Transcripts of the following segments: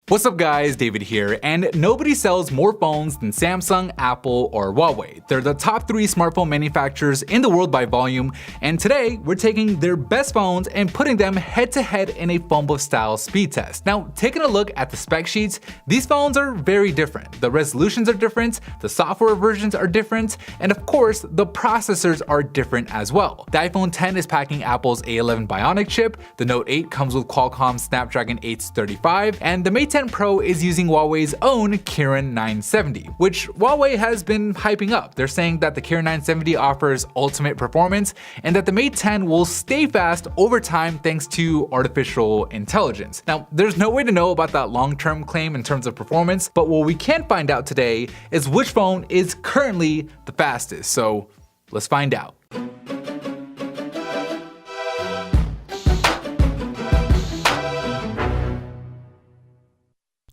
What's up guys, David here, and nobody sells more phones than Samsung, Apple, or Huawei. They're the top 3 smartphone manufacturers in the world by volume, and today we're taking their best phones and putting them head to head in a phone booth style speed test. Now, taking a look at the spec sheets, these phones are very different. The resolutions are different, the software versions are different, and of course, the processors are different as well. The iPhone X is packing Apple's A11 Bionic chip, the Note 8 comes with Qualcomm's Snapdragon 835, and the Mate 10 Pro is using Huawei's own Kirin 970, which Huawei has been hyping up. They're saying that the Kirin 970 offers ultimate performance and that the Mate 10 will stay fast over time thanks to artificial intelligence. Now, there's no way to know about that long-term claim in terms of performance, but what we can find out today is which phone is currently the fastest. So let's find out.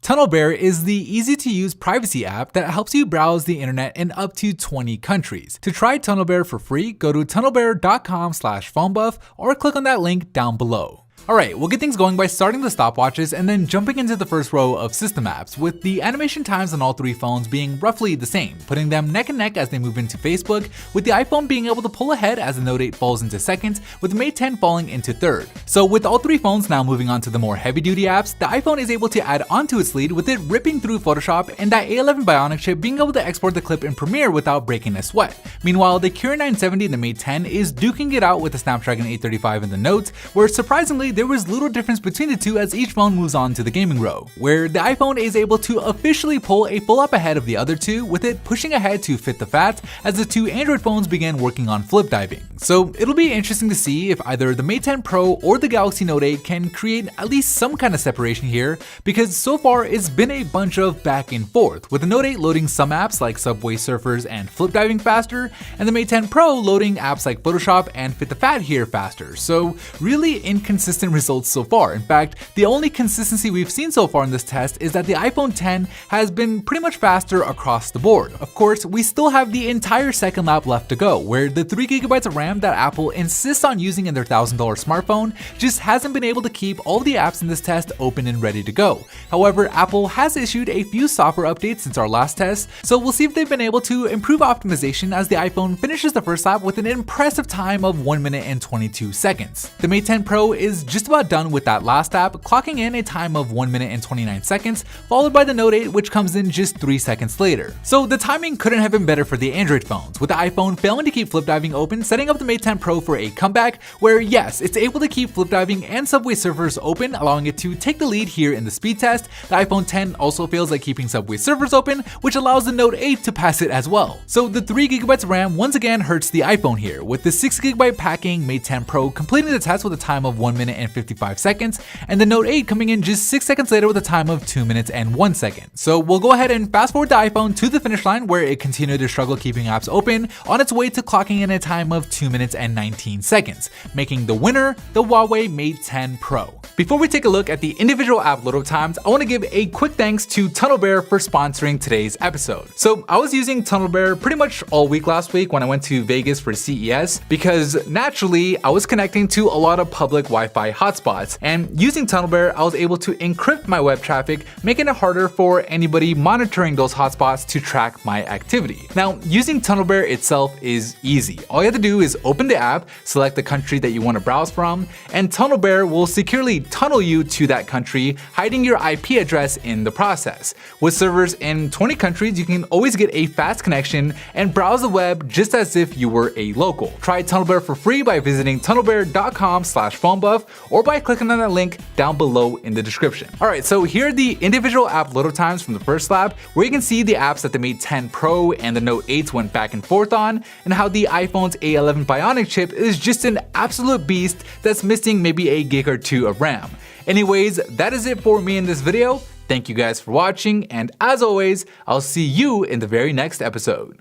TunnelBear is the easy-to-use privacy app that helps you browse the internet in up to 20 countries. To try TunnelBear for free, go to tunnelbear.com/phonebuff or click on that link down below. Alright, we'll get things going by starting the stopwatches and then jumping into the first row of system apps, with the animation times on all 3 phones being roughly the same, putting them neck and neck as they move into Facebook, with the iPhone being able to pull ahead as the Note 8 falls into second, with the Mate 10 falling into third. So with all 3 phones now moving on to the more heavy-duty apps, the iPhone is able to add onto its lead with it ripping through Photoshop and that A11 Bionic chip being able to export the clip in Premiere without breaking a sweat. Meanwhile, the Kirin 970 in the Mate 10 is duking it out with the Snapdragon 835 in the Note, where surprisingly there was little difference between the two as each phone moves on to the gaming row, where the iPhone is able to officially pull a full up ahead of the other two, with it pushing ahead to fit the fat as the 2 Android phones began working on flip diving. So it'll be interesting to see if either the Mate 10 Pro or the Galaxy Note 8 can create at least some kind of separation here, because so far it's been a bunch of back and forth, with the Note 8 loading some apps like Subway Surfers and flip diving faster, and the Mate 10 Pro loading apps like Photoshop and Fit the Fat here faster. So really inconsistent results so far. In fact, the only consistency we've seen so far in this test is that the iPhone X has been pretty much faster across the board. Of course, we still have the entire second lap left to go, where the 3GB of RAM that Apple insists on using in their $1,000 smartphone just hasn't been able to keep all the apps in this test open and ready to go. However, Apple has issued a few software updates since our last test, so we'll see if they've been able to improve optimization as the iPhone finishes the first lap with an impressive time of 1 minute and 22 seconds. The Mate 10 Pro is just about done with that last app, clocking in a time of 1 minute and 29 seconds, followed by the Note 8, which comes in just 3 seconds later. So the timing couldn't have been better for the Android phones, with the iPhone failing to keep flip diving open, setting up the Mate 10 Pro for a comeback, where yes, it's able to keep flip diving and Subway Surfers open, allowing it to take the lead here in the speed test. The iPhone X also fails at keeping Subway Surfers open, which allows the Note 8 to pass it as well. So the 3GB RAM once again hurts the iPhone here, with the 6GB packing Mate 10 Pro completing the test with a time of 1 minute and 55 seconds, and the Note 8 coming in just 6 seconds later with a time of 2 minutes and 1 second. So we'll go ahead and fast forward the iPhone to the finish line, where it continued to struggle keeping apps open on its way to clocking in a time of 2 minutes and 19 seconds, making the winner the Huawei Mate 10 Pro. Before we take a look at the individual app load times, I want to give a quick thanks to TunnelBear for sponsoring today's episode. So I was using TunnelBear pretty much all week last week when I went to Vegas for CES, because naturally I was connecting to a lot of public Wi-Fi hotspots, and using TunnelBear I was able to encrypt my web traffic, making it harder for anybody monitoring those hotspots to track my activity. Now, using TunnelBear itself is easy. All you have to do is open the app, select the country that you want to browse from, and TunnelBear will securely tunnel you to that country, hiding your IP address in the process. With servers in 20 countries, you can always get a fast connection and browse the web just as if you were a local. Try TunnelBear for free by visiting tunnelbear.com/phonebuff or by clicking on that link down below in the description. Alright, so here are the individual app load times from the first lap, where you can see the apps that the Mate 10 Pro and the Note 8 went back and forth on, and how the iPhone's A11 Bionic chip is just an absolute beast that's missing maybe a gig or 2 of RAM. Anyways, that is it for me in this video. Thank you guys for watching, and as always, I'll see you in the very next episode.